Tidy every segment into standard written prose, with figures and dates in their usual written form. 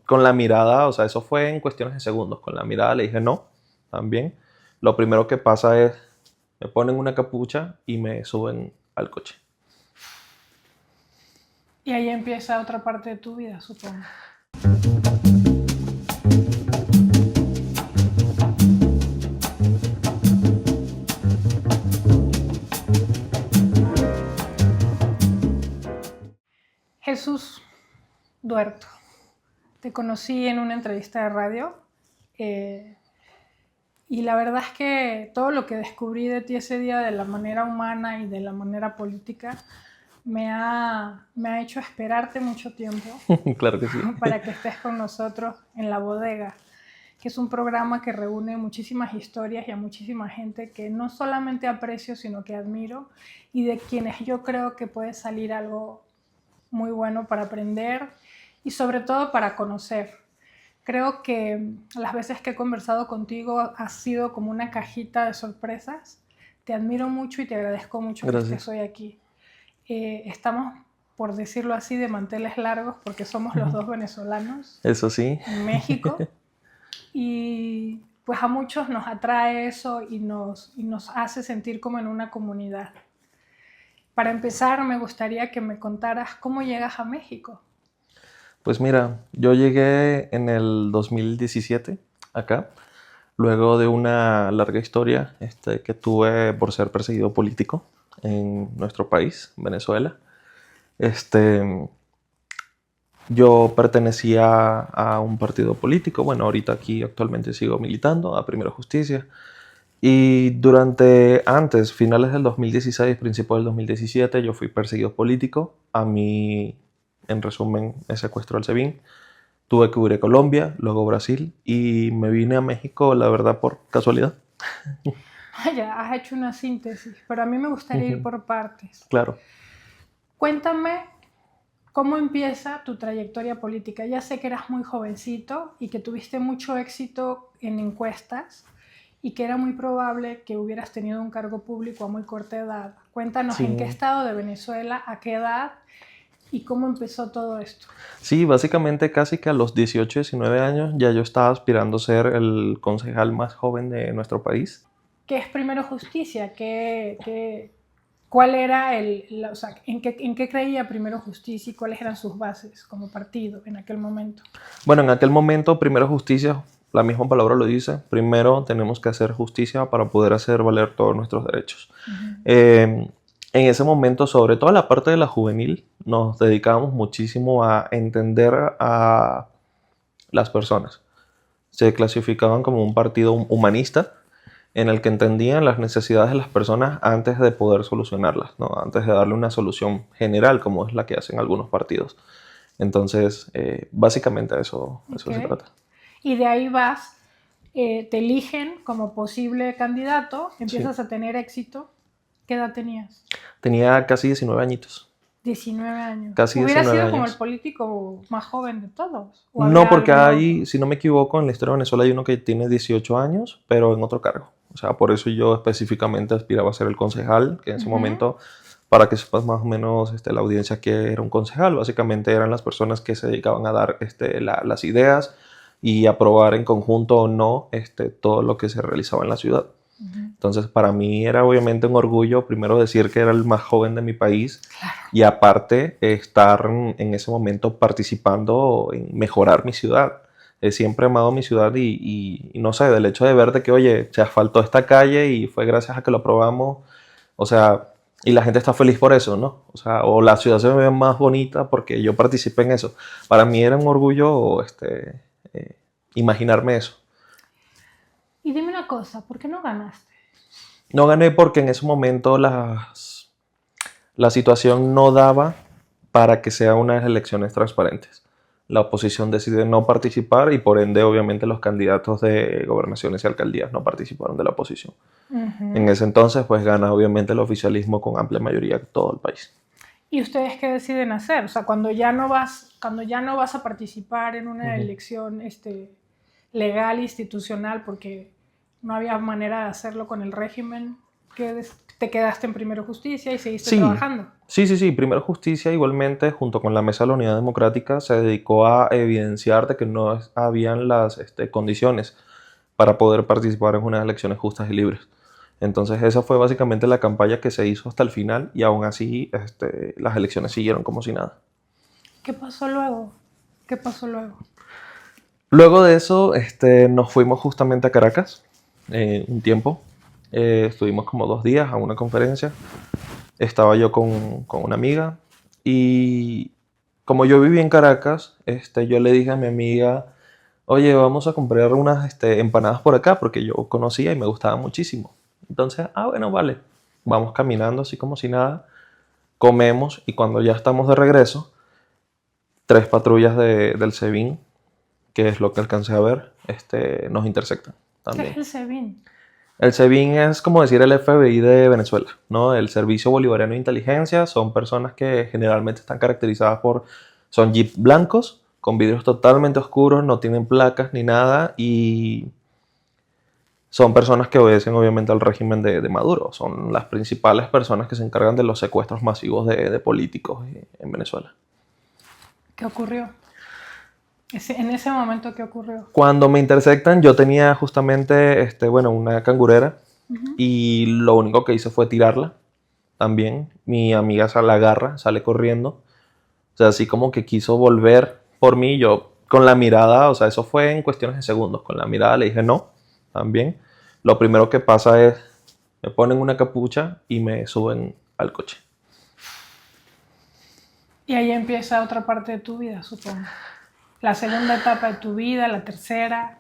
con la mirada, o sea, eso fue en cuestiones de segundos. Con la mirada le dije no, también. Lo primero que pasa es, me ponen una capucha y me suben al coche. Y ahí empieza otra parte de tu vida, supongo. Jesús Duerto, te conocí en una entrevista de radio y la verdad es que todo lo que descubrí de ti ese día de la manera humana y de la manera política me ha hecho esperarte mucho tiempo Claro que sí. para que estés con nosotros en La Bodega, que es un programa que reúne muchísimas historias y a muchísima gente que no solamente aprecio, sino que admiro y de quienes yo creo que puede salir algo muy bueno para aprender y sobre todo para conocer. Creo que las veces que he conversado contigo ha sido como una cajita de sorpresas. Te admiro mucho y te agradezco mucho que estés hoy aquí. Estamos, por decirlo así, de manteles largos porque somos los dos venezolanos. Eso sí. En México. Y pues a muchos nos atrae eso y nos hace sentir como en una comunidad. Para empezar, me gustaría que me contaras cómo llegas a México. Pues mira, yo llegué en el 2017 acá, luego de una larga historia que tuve por ser perseguido político en nuestro país, Venezuela. Yo pertenecía a un partido político, bueno, ahorita aquí actualmente sigo militando, a Primero Justicia. Y finales del 2016, principios del 2017, yo fui perseguido político. A mí, en resumen, me secuestró el SEBIN. Tuve que huir a Colombia, luego Brasil y me vine a México, la verdad, por casualidad. Ya, has hecho una síntesis, pero a mí me gustaría ir por partes. Claro. Cuéntame cómo empieza tu trayectoria política. Ya sé que eras muy jovencito y que tuviste mucho éxito en encuestas y que era muy probable que hubieras tenido un cargo público a muy corta edad. Cuéntanos en qué estado de Venezuela, a qué edad y cómo empezó todo esto. Sí, básicamente casi que a los 18, 19 años ya yo estaba aspirando a ser el concejal más joven de nuestro país. ¿Qué es Primero Justicia? ¿Cuál era o sea, en qué creía Primero Justicia y cuáles eran sus bases como partido en aquel momento? Bueno, en aquel momento Primero Justicia, la misma palabra lo dice, primero tenemos que hacer justicia para poder hacer valer todos nuestros derechos. En ese momento, sobre todo la parte de la juvenil, nos dedicábamos muchísimo a entender a las personas. Se clasificaban como un partido humanista en el que entendían las necesidades de las personas antes de poder solucionarlas, ¿no? Antes de darle una solución general, como es la que hacen algunos partidos. Entonces, básicamente eso se trata. Y de ahí vas, te eligen como posible candidato, empiezas a tener éxito. ¿Qué edad tenías? Tenía casi 19 añitos. 19 años. Casi ¿Hubiera 19 sido años. como el político más joven de todos? No, porque hay, si no me equivoco, en la historia de Venezuela hay uno que tiene 18 años, pero en otro cargo. O sea, por eso yo específicamente aspiraba a ser el concejal, que en ese momento, para que sepas más o menos la audiencia que era un concejal, básicamente eran las personas que se dedicaban a dar las ideas y aprobar en conjunto o no todo lo que se realizaba en la ciudad. Entonces, para mí era obviamente un orgullo, primero decir que era el más joven de mi país, claro, y aparte estar en ese momento participando en mejorar mi ciudad. Siempre he amado mi ciudad y no sé, del hecho de ver de que, oye, se asfaltó esta calle y fue gracias a que lo aprobamos, o sea, y la gente está feliz por eso, ¿no? O sea, o la ciudad se ve más bonita porque yo participé en eso. Para mí era un orgullo imaginarme eso. Y dime una cosa, ¿por qué no ganaste? No gané porque en ese momento la situación no daba para que sean unas elecciones transparentes. La oposición decide no participar y por ende obviamente los candidatos de gobernaciones y alcaldías no participaron de la oposición. En ese entonces pues gana obviamente el oficialismo con amplia mayoría en todo el país. ¿Y ustedes qué deciden hacer? O sea, cuando ya no vas a participar en una elección legal, institucional, porque no había manera de hacerlo con el régimen, te quedaste en Primero Justicia y seguiste Sí, trabajando. sí. Primero Justicia igualmente, junto con la Mesa de la Unidad Democrática, se dedicó a evidenciar de que no habían las condiciones para poder participar en unas elecciones justas y libres. Entonces esa fue básicamente la campaña que se hizo hasta el final y aún así las elecciones siguieron como si nada. ¿Qué pasó luego? ¿Qué pasó luego? Luego de eso nos fuimos justamente a Caracas un tiempo. Estuvimos como 2 días a una conferencia. Estaba yo con una amiga y como yo vivía en Caracas, yo le dije a mi amiga, oye, vamos a comprar unas empanadas por acá porque yo conocía y me gustaban muchísimo. Entonces, bueno, vale. Vamos caminando así como si nada, comemos y cuando ya estamos de regreso, 3 patrullas del SEBIN, que es lo que alcancé a ver, nos intersectan ¿Qué también. es el SEBIN? El SEBIN es como decir el FBI de Venezuela, ¿no? El Servicio Bolivariano de Inteligencia. Son personas que generalmente están caracterizadas son jeep blancos, con vidrios totalmente oscuros, no tienen placas ni nada y son personas que obedecen obviamente al régimen de Maduro. Son las principales personas que se encargan de los secuestros masivos de políticos en Venezuela. ¿Qué ocurrió? En ese momento, ¿qué ocurrió? Cuando me intersectan, yo tenía justamente una cangurera y lo único que hice fue tirarla también. Mi amiga la agarra, sale corriendo. O sea, así como que quiso volver por mí. Yo con la mirada, o sea, eso fue en cuestiones de segundos. Con la mirada le dije no, también. Lo primero que pasa es, me ponen una capucha y me suben al coche. Y ahí empieza otra parte de tu vida, supongo. La segunda etapa de tu vida, la tercera.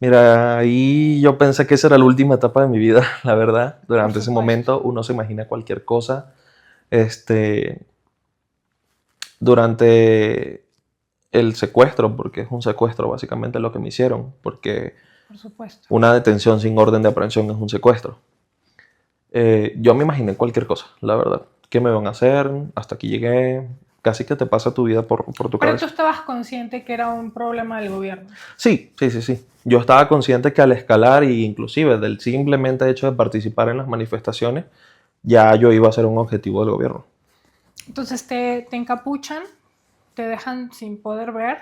Mira, ahí yo pensé que esa era la última etapa de mi vida, la verdad. Durante ese momento uno se imagina cualquier cosa. Durante el secuestro, porque es un secuestro básicamente lo que me hicieron, porque Por supuesto. una detención sin orden de aprehensión es un secuestro. Yo me imaginé cualquier cosa, la verdad. ¿Qué me van a hacer? Hasta aquí llegué. Casi que te pasa tu vida por tu Pero cabeza. tú estabas consciente que era un problema del gobierno. Sí. Yo estaba consciente que al escalar y inclusive del simplemente hecho de participar en las manifestaciones, ya yo iba a ser un objetivo del gobierno. Entonces te encapuchan, te dejan sin poder ver,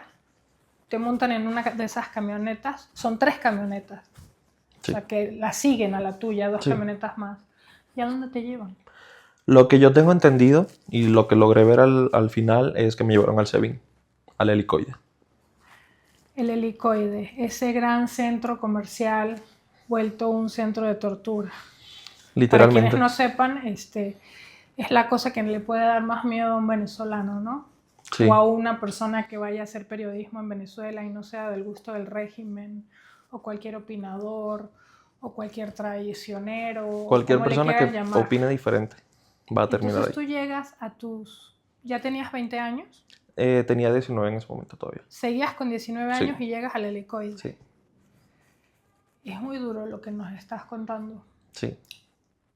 te montan en una de esas camionetas. Son 3 camionetas. Sí. O sea, que la siguen a la tuya, 2 Sí. camionetas más. ¿Y a dónde te llevan? Lo que yo tengo entendido y lo que logré ver al final es que me llevaron al SEBIN, al helicoide. El helicoide, ese gran centro comercial vuelto un centro de tortura. Literalmente. Para quienes no sepan, es la cosa que le puede dar más miedo a un venezolano, ¿no? Sí. O a una persona que vaya a hacer periodismo en Venezuela y no sea del gusto del régimen, o cualquier opinador, o cualquier traicionero. Cualquier persona que llamar. opine diferente va a terminar Entonces ahí. tú llegas a ¿Ya tenías 20 años? Tenía 19 en ese momento todavía. Seguías con 19 años Sí. y llegas al helicoide. Sí. Es muy duro lo que nos estás contando. Sí.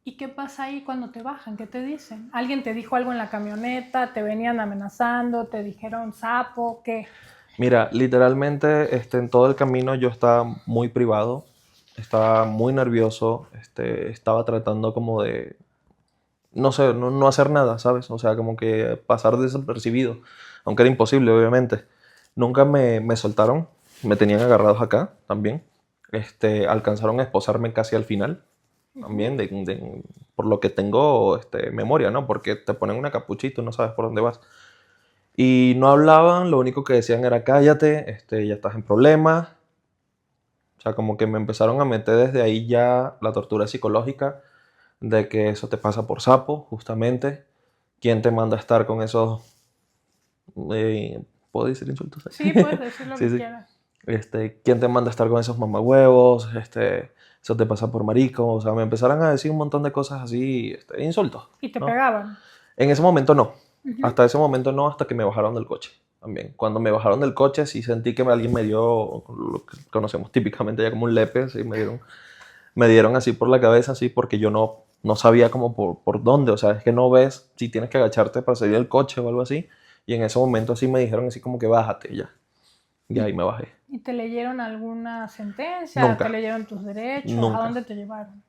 ¿Y qué pasa ahí cuando te bajan? ¿Qué te dicen? ¿Alguien te dijo algo en la camioneta? ¿Te venían amenazando? ¿Te dijeron sapo? ¿Qué? Mira, literalmente en todo el camino yo estaba muy privado, estaba muy nervioso, estaba tratando como de, no sé, no hacer nada, ¿sabes? O sea, como que pasar desapercibido, aunque era imposible, obviamente. Nunca me soltaron, me tenían agarrados acá también. Alcanzaron a esposarme casi al final, también, por lo que tengo memoria, ¿no? Porque te ponen una capucha y tú no sabes por dónde vas. Y no hablaban, lo único que decían era cállate, ya estás en problemas. O sea, como que me empezaron a meter desde ahí ya la tortura psicológica de que eso te pasa por sapo, justamente. ¿Quién te manda a estar con esos... ¿puedo decir insultos? Sí, puedes decir lo Sí, que sí. quieras. ¿Quién te manda a estar con esos mamahuevos? Eso te pasa por marico. O sea, me empezaron a decir un montón de cosas así, insultos. ¿Y te ¿no? pegaban? En ese momento no. Hasta ese momento no, hasta que me bajaron del coche también. Cuando me bajaron del coche sí sentí que alguien me dio lo que conocemos típicamente ya como un lepe, sí, me dieron así por la cabeza, así, porque yo no sabía como por dónde. O sea, es que no ves si tienes que agacharte para salir del coche o algo así. Y en ese momento así me dijeron así como que bájate ya. Y ahí me bajé. ¿Y te leyeron alguna sentencia? Nunca. ¿Te leyeron tus derechos? Nunca. ¿A dónde te llevaron?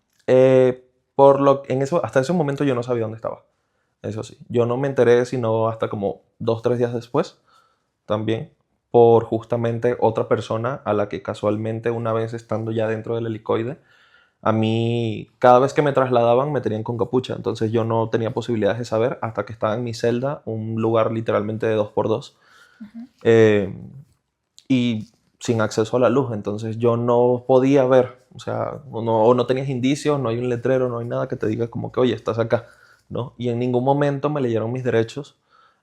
hasta ese momento yo no sabía dónde estaba. Eso sí, yo no me enteré sino hasta como 2, 3 días después, también, por justamente otra persona a la que casualmente una vez estando ya dentro del helicoide, a mí cada vez que me trasladaban me tenían con capucha, entonces yo no tenía posibilidades de saber hasta que estaba en mi celda, un lugar literalmente de 2x2, y sin acceso a la luz, entonces yo no podía ver, o sea, o no tenías indicios, no hay un letrero, no hay nada que te diga como que, oye, estás acá, ¿no? Y en ningún momento me leyeron mis derechos,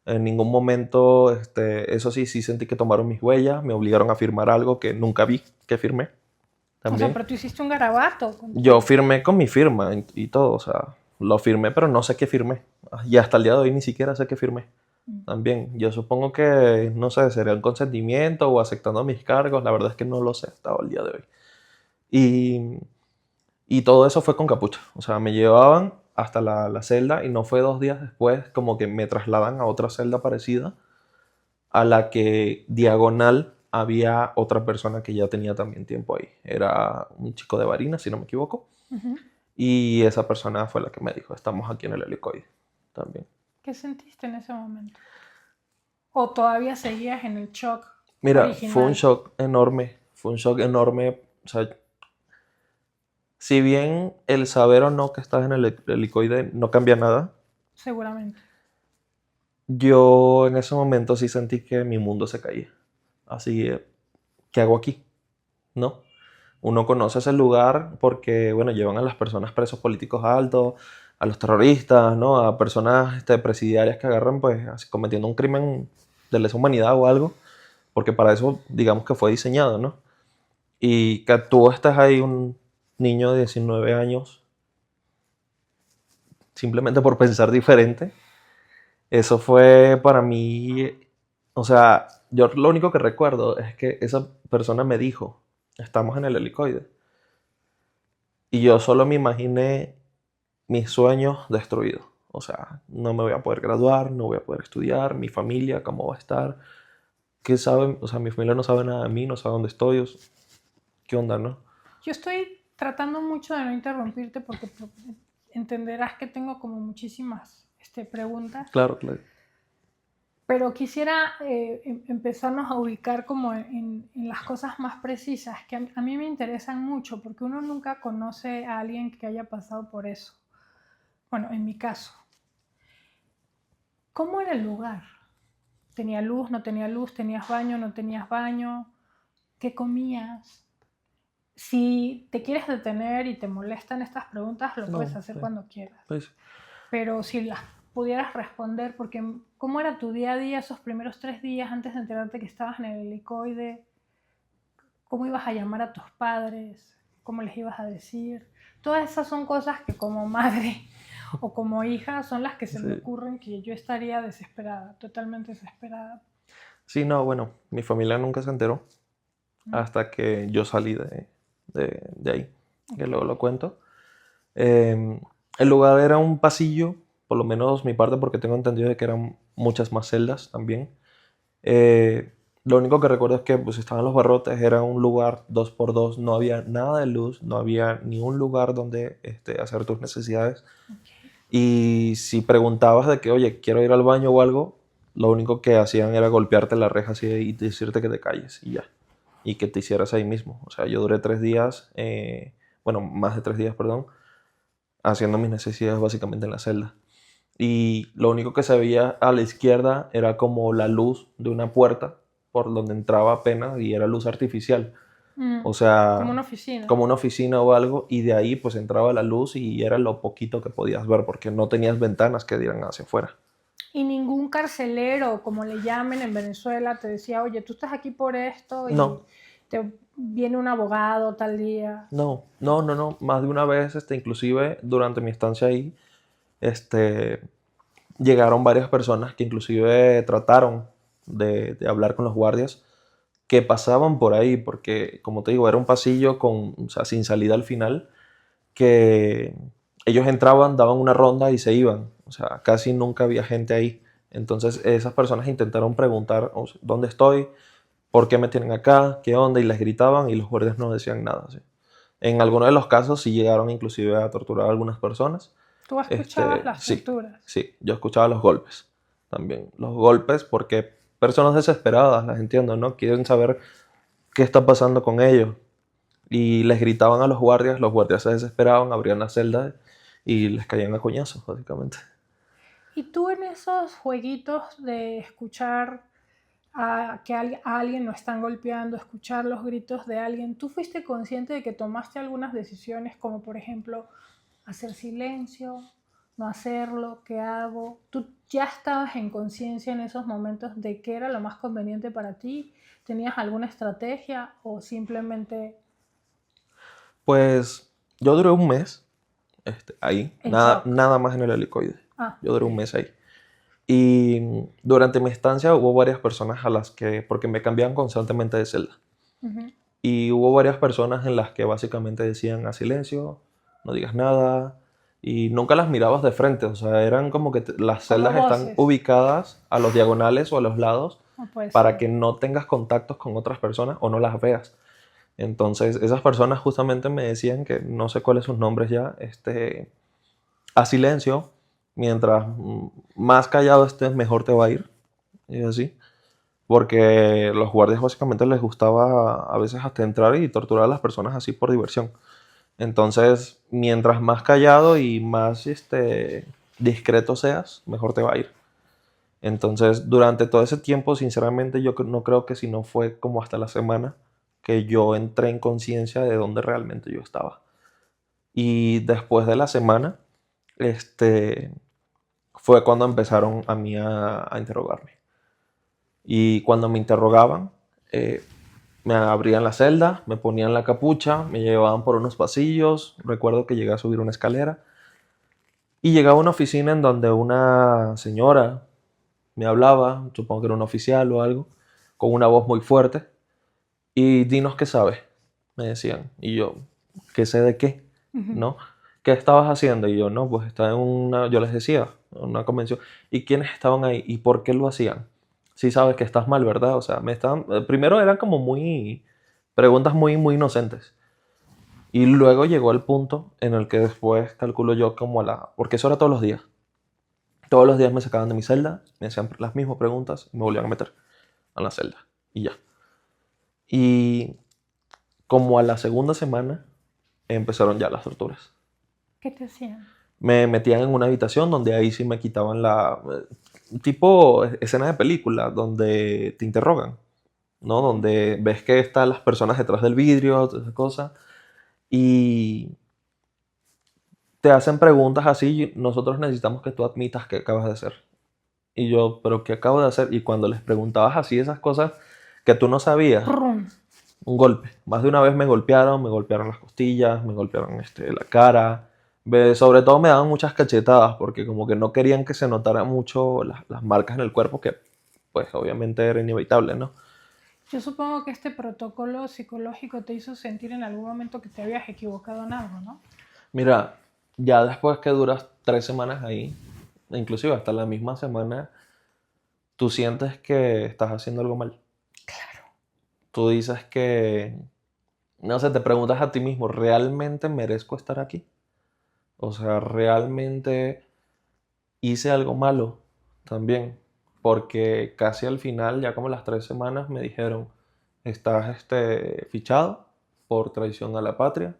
en ningún momento, eso sí, sí sentí que tomaron mis huellas, me obligaron a firmar algo que nunca vi que firmé O sea, también. pero tú hiciste un garabato. Yo firmé con mi firma y todo, o sea, lo firmé, pero no sé qué firmé. Y hasta el día de hoy ni siquiera sé qué firmé. También, yo supongo que, no sé, sería un consentimiento o aceptando mis cargos, la verdad es que no lo sé hasta el día de hoy. Y, y todo eso fue con capucha, o sea, me llevaban hasta la celda y no fue 2 días después como que me trasladan a otra celda parecida, a la que diagonal había otra persona que ya tenía también tiempo ahí. Era un chico de Barinas, si no me equivoco. Y esa persona fue la que me dijo, estamos aquí en el helicoide también. ¿Qué sentiste en ese momento? ¿O todavía seguías en el shock Mira, original? fue un shock enorme. O sea, si bien el saber o no que estás en el helicoide no cambia nada, Seguramente. yo en ese momento sí sentí que mi mundo se caía. Así, ¿qué hago aquí? ¿No? Uno conoce ese lugar porque, bueno, llevan a las personas presos políticos altos, a los terroristas, ¿no? A personas presidiarias que agarran, pues, así, cometiendo un crimen de lesa humanidad o algo, porque para eso, digamos que fue diseñado, ¿no? Y que tú estás ahí, un niño de 19 años, simplemente por pensar diferente, eso fue para mí, o sea, yo lo único que recuerdo es que esa persona me dijo, estamos en el helicoide. Y yo solo me imaginé mis sueños destruidos. O sea, no me voy a poder graduar, no voy a poder estudiar, mi familia, cómo va a estar, qué saben, o sea, mi familia no sabe nada de mí, no sabe dónde estoy, qué onda, ¿no? Yo estoy tratando mucho de no interrumpirte porque entenderás que tengo como muchísimas preguntas. Claro, claro. Pero quisiera empezarnos a ubicar como en las cosas más precisas, que a mí me interesan mucho, porque uno nunca conoce a alguien que haya pasado por eso. Bueno, en mi caso. ¿Cómo era el lugar? ¿Tenía luz, no tenía luz? ¿Tenías baño, no tenías baño? ¿Qué comías? Si te quieres detener y te molestan estas preguntas, lo puedes hacer cuando quieras. Pues, Pero si las pudieras responder, porque ¿cómo era tu día a día esos primeros 3 días antes de enterarte que estabas en el helicoide? ¿Cómo ibas a llamar a tus padres? ¿Cómo les ibas a decir? Todas esas son cosas que como madre o como hija son las que se me ocurren, que yo estaría desesperada, totalmente desesperada. Sí, no, bueno, mi familia nunca se enteró hasta que yo salí de ahí, que luego lo cuento. El lugar era un pasillo, por lo menos mi parte, porque tengo entendido de que eran muchas más celdas también. Lo único que recuerdo es que pues, estaban los barrotes, era un lugar 2x2, no había nada de luz, no había ni un lugar donde hacer tus necesidades. Y si preguntabas de que, oye, quiero ir al baño o algo, lo único que hacían era golpearte la reja así y decirte que te calles y ya. Y que te hicieras ahí mismo. O sea, yo duré 3 días, bueno, más de 3 días, perdón, haciendo mis necesidades básicamente en la celda. Y lo único que se veía a la izquierda era como la luz de una puerta por donde entraba apenas y era luz artificial. O sea, como una oficina. Como una oficina o algo, y de ahí pues entraba la luz y era lo poquito que podías ver porque no tenías ventanas que dieran hacia afuera. Y ningún carcelero, como le llamen en Venezuela, te decía, oye, tú estás aquí por esto y No. te viene un abogado tal día. No. Más de una vez, inclusive durante mi estancia ahí, llegaron varias personas que inclusive trataron de hablar con los guardias que pasaban por ahí, porque como te digo, era un pasillo o sea, sin salida al final, que ellos entraban, daban una ronda y se iban. O sea, casi nunca había gente ahí. Entonces esas personas intentaron preguntar, o sea, ¿dónde estoy? ¿Por qué me tienen acá? ¿Qué onda? Y les gritaban y los guardias no decían nada. ¿Sí? En algunos de los casos sí llegaron inclusive a torturar a algunas personas. ¿Tú escuchabas las Sí, torturas? sí, yo escuchaba los golpes también. Los golpes porque personas desesperadas, las entiendo, ¿no? Quieren saber qué está pasando con ellos. Y les gritaban a los guardias se desesperaban, abrían las celdas y les caían a coñazos, básicamente. ¿Y tú en esos jueguitos de escuchar que a alguien lo están golpeando, escuchar los gritos de alguien, tú fuiste consciente de que tomaste algunas decisiones como por ejemplo hacer silencio, no hacerlo, qué hago? ¿Tú ya estabas en conciencia en esos momentos de qué era lo más conveniente para ti? ¿Tenías alguna estrategia o simplemente Pues yo duré un mes ahí, en nada, shock? nada más en el helicoide. Ah, Yo duré ok. un mes ahí. Y durante mi estancia hubo varias personas a las que, porque me cambiaban constantemente de celda. Ujú. Y hubo varias personas en las que básicamente decían a silencio, no digas nada, y nunca las mirabas de frente, o sea, eran como que las Como celdas están voces. ubicadas a los diagonales o a los lados No puede para ser. que no tengas contactos con otras personas o no las veas. Entonces, esas personas justamente me decían que no sé cuáles sus nombres ya, a silencio, mientras más callado estés, mejor te va a ir, y así. Porque los guardias básicamente les gustaba a veces hasta entrar y torturar a las personas así por diversión. Entonces, mientras más callado y más discreto seas, mejor te va a ir. Entonces, durante todo ese tiempo, sinceramente, yo no creo que si no fue como hasta la semana que yo entré en conciencia de dónde realmente yo estaba. Y después de la semana, fue cuando empezaron a mí a interrogarme. Y cuando me interrogaban, me abrían la celda, me ponían la capucha, me llevaban por unos pasillos. Recuerdo que llegué a subir una escalera y llegaba a una oficina en donde una señora me hablaba, supongo que era un oficial o algo, con una voz muy fuerte. Y dinos qué sabes, me decían. Y yo, ¿qué sé de qué? Ujú. ¿No? ¿Qué estabas haciendo? Y yo, no, pues estaba en yo les decía, en una convención. ¿Y quiénes estaban ahí? ¿Y por qué lo hacían? Sí sabes que estás mal, ¿verdad? O sea, primero eran como preguntas muy inocentes. Y luego llegó el punto en el que después calculo yo como porque eso era todos los días. Todos los días me sacaban de mi celda, me hacían las mismas preguntas y me volvían a meter a la celda. Y ya. Y como a la segunda semana empezaron ya las torturas. ¿Qué te hacían? Me metían en una habitación donde ahí sí me quitaban tipo escena de película, donde te interrogan, ¿no? Donde ves que están las personas detrás del vidrio, todas esas cosas, y te hacen preguntas así, nosotros necesitamos que tú admitas que acabas de hacer. Y yo, ¿pero qué acabo de hacer? Y cuando les preguntabas así esas cosas que tú no sabías, Rum. un golpe. Más de una vez me golpearon las costillas, me golpearon la cara. Sobre todo me daban muchas cachetadas porque como que no querían que se notara mucho las marcas en el cuerpo, que pues obviamente era inevitable, ¿no? Yo supongo que este protocolo psicológico te hizo sentir en algún momento que te habías equivocado en algo, ¿no? Mira, ya después que duras 3 semanas ahí, inclusive hasta la misma semana, tú sientes que estás haciendo algo mal. Claro. Tú dices que, no sé, te preguntas a ti mismo, ¿realmente merezco estar aquí? O sea, ¿realmente hice algo malo también? Porque casi al final, ya como las 3 semanas, me dijeron, estás fichado por traición a la patria,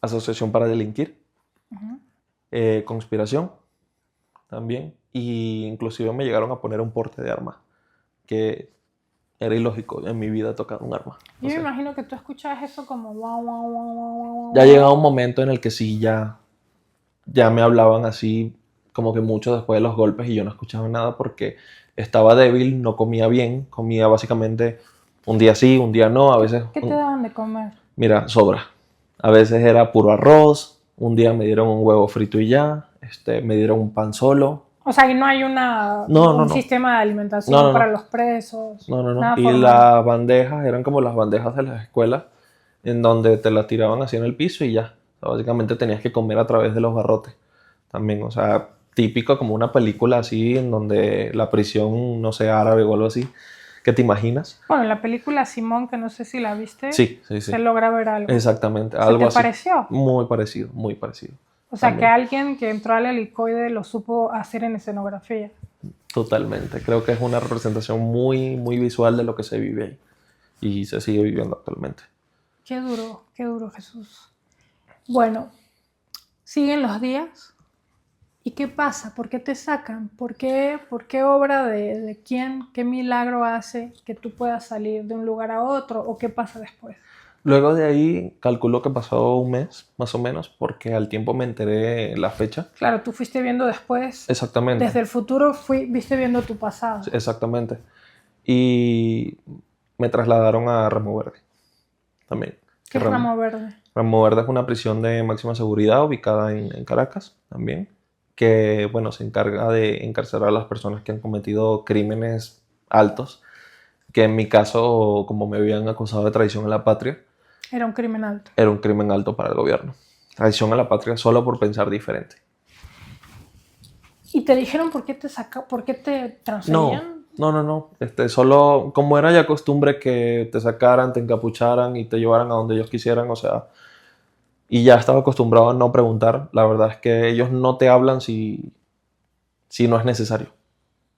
asociación para delinquir, Ujú. conspiración también, y inclusive me llegaron a poner un porte de arma, que era ilógico, en mi vida he tocado un arma. Yo O me sea, imagino que tú escuchabas eso como guau, guau, guau, guau, guau, ya guau. llegaba un momento en el que sí, ya me hablaban así como que mucho después de los golpes y yo no escuchaba nada porque estaba débil, no comía bien, comía básicamente un día sí, un día no, a veces, ¿Qué te daban de comer? mira, sobra. A veces era puro arroz, un día me dieron un huevo frito y ya, me dieron un pan solo. O sea, y no hay No, no, un no, sistema de no, alimentación no, para no, los presos, no, no, no. nada Y formal. las bandejas eran como las bandejas de las escuelas en donde te las tiraban así en el piso y ya. O sea, básicamente tenías que comer a través de los barrotes también, o sea, típico como una película así en donde la prisión, no sé, árabe o algo así, que te imaginas. Bueno, la película Simón, que no sé si la viste, Sí, sí, sí. se logra ver algo. Exactamente, ¿Se algo te así. pareció? Muy parecido, muy parecido. O sea, También. que alguien que entró al helicoide lo supo hacer en escenografía. Totalmente. Creo que es una representación muy, muy visual de lo que se vive ahí. Y se sigue viviendo actualmente. Qué duro, Jesús. Bueno, siguen los días. ¿Y qué pasa? ¿Por qué te sacan? ¿Por qué obra de quién? ¿Qué milagro hace que tú puedas salir de un lugar a otro? ¿O qué pasa después? Luego de ahí, calculo que pasó un mes, más o menos, porque al tiempo me enteré la fecha. Claro, tú fuiste viendo después, Exactamente. desde el futuro viste viendo tu pasado. Exactamente. Y me trasladaron a Ramo Verde también. ¿Qué es Ramo Verde? Ramo Verde es una prisión de máxima seguridad ubicada en Caracas también, que bueno, se encarga de encarcelar a las personas que han cometido crímenes altos, que en mi caso, como me habían acusado de traición a la patria, Era un crimen alto. era un crimen alto para el gobierno. Traición a la patria solo por pensar diferente. ¿Y te dijeron por qué te transferían? No. Solo como era ya costumbre que te sacaran, te encapucharan y te llevaran a donde ellos quisieran, o sea, y ya estaba acostumbrado a no preguntar. La verdad es que ellos no te hablan si no es necesario.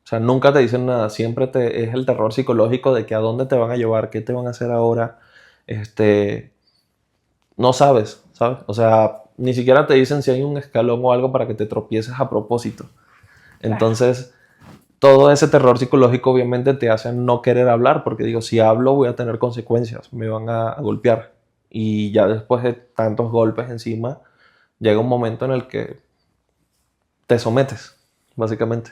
O sea, nunca te dicen nada, siempre es el terror psicológico de que a dónde te van a llevar, qué te van a hacer ahora, no sabes, ¿sabes? O sea, ni siquiera te dicen si hay un escalón o algo para que te tropieces a propósito. Entonces, todo ese terror psicológico obviamente te hace no querer hablar, porque digo, si hablo voy a tener consecuencias, me van a golpear. Y ya después de tantos golpes encima, llega un momento en el que te sometes, básicamente.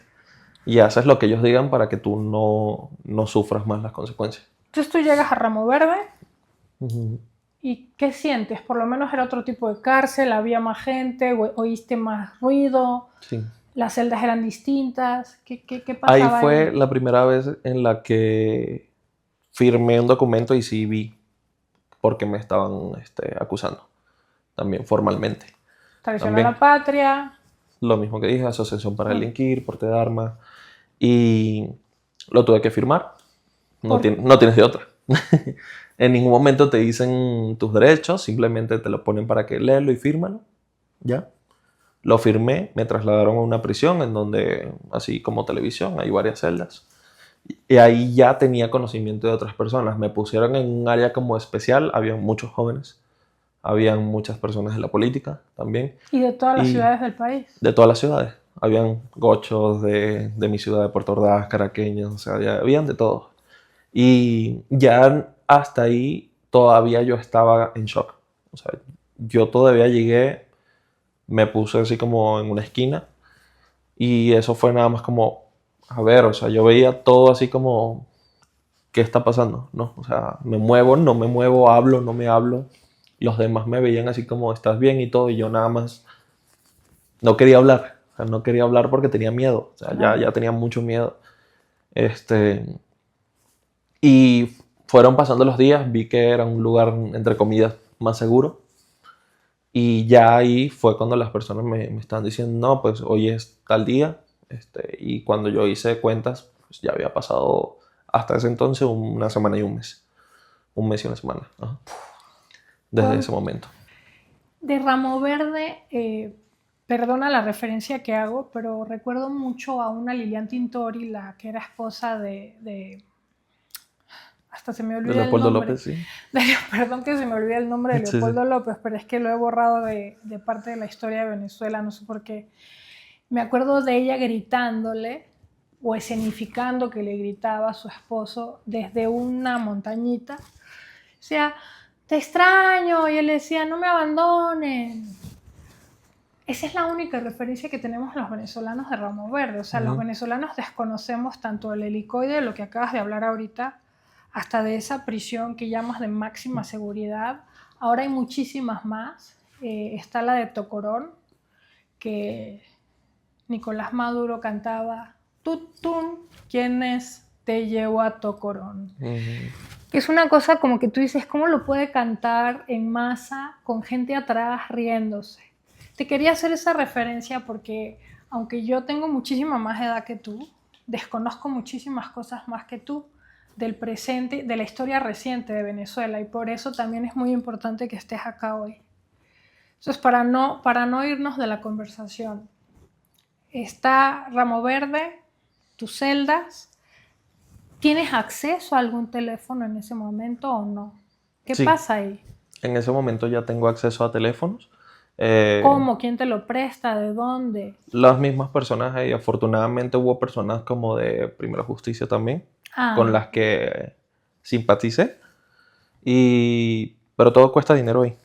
Y haces lo que ellos digan para que tú no sufras más las consecuencias. Entonces tú llegas a Ramo Verde. Uh-huh. ¿Y qué sientes? Por lo menos era otro tipo de cárcel, había más gente, oíste más ruido, Sí. las celdas eran distintas. ¿Qué Ahí pasaba fue ahí? la primera vez en la que firmé un documento y sí vi porque me estaban acusando, también formalmente. Traición a También, la patria. lo mismo que dije, asociación para delinquir, porte de armas, y lo tuve que firmar. No tienes de otra. En ningún momento te dicen tus derechos, simplemente te lo ponen para que léelo y fírmalo. ¿Ya? Lo firmé, me trasladaron a una prisión en donde, así como televisión, hay varias celdas. Y ahí ya tenía conocimiento de otras personas. Me pusieron en un área como especial, había muchos jóvenes, habían muchas personas de la política también. Y de todas las Y ciudades del país. de todas las ciudades. Habían gochos de mi ciudad de Puerto Ordaz, caraqueños, o sea, ya habían de todos. Y ya hasta ahí todavía yo estaba en shock. O sea, yo todavía llegué, me puse así como en una esquina y eso fue nada más como, a ver, o sea, yo veía todo así como, ¿qué está pasando? ¿No? O sea, me muevo, no me muevo, hablo, no me hablo. Los demás me veían así como, ¿estás bien? Y todo, y yo nada más no quería hablar. O sea, no quería hablar porque tenía miedo. O sea, ya tenía mucho miedo. Y fueron pasando los días, vi que era un lugar, entre comillas, más seguro. Y ya ahí fue cuando las personas me estaban diciendo, no, pues hoy es tal día. Y cuando yo hice cuentas, pues ya había pasado hasta ese entonces una semana y un mes. Un mes y una semana. Ajá. Desde ese momento. De Ramo Verde, perdona la referencia que hago, pero recuerdo mucho a una Lilian Tintori, la que era esposa hasta se me De olvida el Leopoldo nombre. López, sí. Perdón que se me olvida el nombre de Sí, Leopoldo sí. López, pero es que lo he borrado de parte de la historia de Venezuela, no sé por qué. Me acuerdo de ella gritándole o escenificando que le gritaba a su esposo desde una montañita. O sea, te extraño. Y él le decía, no me abandonen. Esa es la única referencia que tenemos los venezolanos de Ramo Verde. O sea, los venezolanos desconocemos tanto el helicoide, lo que acabas de hablar ahorita, hasta de esa prisión que llamas de máxima seguridad. Ahora hay muchísimas más. Está la de Tocorón, que Nicolás Maduro cantaba, tutún, ¿quiénes te llevó a Tocorón? Es una cosa como que tú dices, ¿cómo lo puede cantar en masa con gente atrás riéndose? Te quería hacer esa referencia porque aunque yo tengo muchísima más edad que tú, desconozco muchísimas cosas más que tú del presente, de la historia reciente de Venezuela, y por eso también es muy importante que estés acá hoy. Entonces, para no irnos de la conversación, está Ramo Verde, tus celdas. ¿Tienes acceso a algún teléfono en ese momento o no? ¿Qué Sí. pasa ahí? En ese momento ya tengo acceso a teléfonos. ¿Cómo? ¿Quién te lo presta? ¿De dónde? Las mismas personas ahí, afortunadamente hubo personas como de Primera Justicia también, con las que simpaticé. Pero todo cuesta dinero ahí.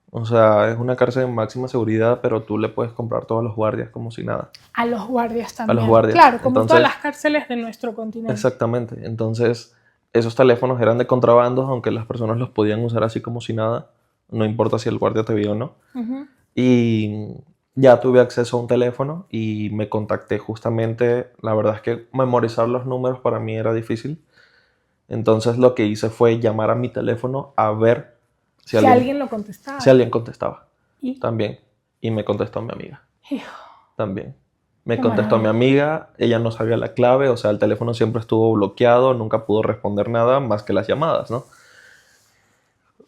O sea, es una cárcel de máxima seguridad, pero tú le puedes comprar todos los guardias como si nada. A los guardias también. A los guardias. Claro, como Entonces, todas las cárceles de nuestro continente. Exactamente. Entonces, esos teléfonos eran de contrabando, aunque las personas los podían usar así como si nada. No importa si el guardia te vio o no. Uh-huh. Y ya tuve acceso a un teléfono y me contacté justamente. La verdad es que memorizar los números para mí era difícil. Entonces lo que hice fue llamar a mi teléfono a ver si alguien lo contestaba. Si alguien contestaba. ¿Y? También. Y me contestó mi amiga. Hijo. También. Me contestó mi amiga, ella no sabía la clave, o sea, el teléfono siempre estuvo bloqueado, nunca pudo responder nada más que las llamadas, ¿no?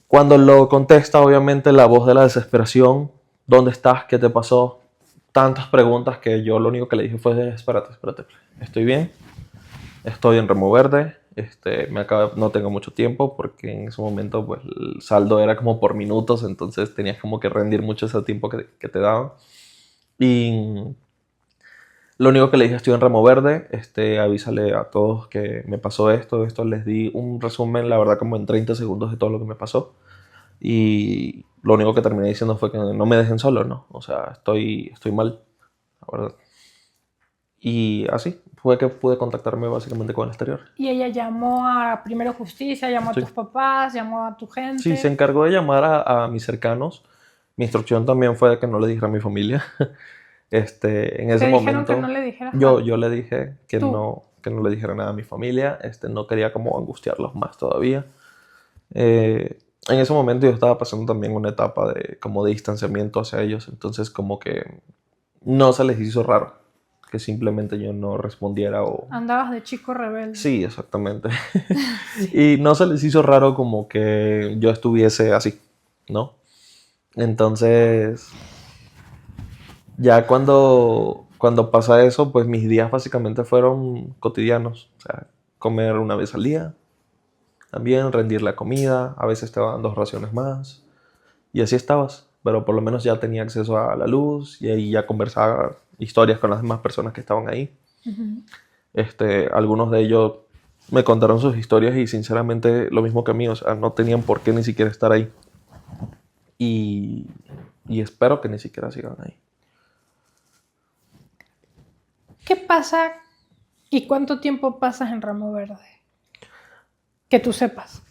Cuando lo contesta, obviamente, la voz de la desesperación, ¿dónde estás? ¿Qué te pasó? Tantas preguntas que yo lo único que le dije fue, espérate, estoy bien, estoy en Ramo Verde, no tengo mucho tiempo porque en ese momento pues, el saldo era como por minutos, entonces tenías como que rendir mucho ese tiempo que te daban. Y lo único que le dije, estoy en Ramo Verde, avísale a todos que me pasó esto, les di un resumen, la verdad, como en 30 segundos de todo lo que me pasó. Y lo único que terminé diciendo fue que no me dejen solo, ¿no? O sea, estoy mal, la verdad. Y así fue que pude contactarme básicamente con el exterior. Y ella llamó a Primera Justicia, llamó a tus papás, llamó a tu gente. Sí, se encargó de llamar a mis cercanos. Mi instrucción también fue de que no le dijera a mi familia. En ese momento, que no le dijeras yo le dije que no le dijera nada a mi familia. No quería como angustiarlos más todavía. En ese momento yo estaba pasando también una etapa de distanciamiento hacia ellos. Entonces como que no se les hizo raro que simplemente yo no respondiera o... Andabas de chico rebelde. Sí, exactamente. Sí. Y no se les hizo raro como que yo estuviese así, ¿no? Entonces, ya cuando pasa eso, pues mis días básicamente fueron cotidianos. O sea, comer una vez al día, también rendir la comida, a veces te daban 2 raciones más. Y así estabas, pero por lo menos ya tenía acceso a la luz y ahí ya conversaba historias con las demás personas que estaban ahí. Uh-huh. Algunos de ellos me contaron sus historias y sinceramente lo mismo que a mí, o sea, no tenían por qué ni siquiera estar ahí. Y espero que ni siquiera sigan ahí. ¿Qué pasa y cuánto tiempo pasas en Ramo Verde? Que tú sepas.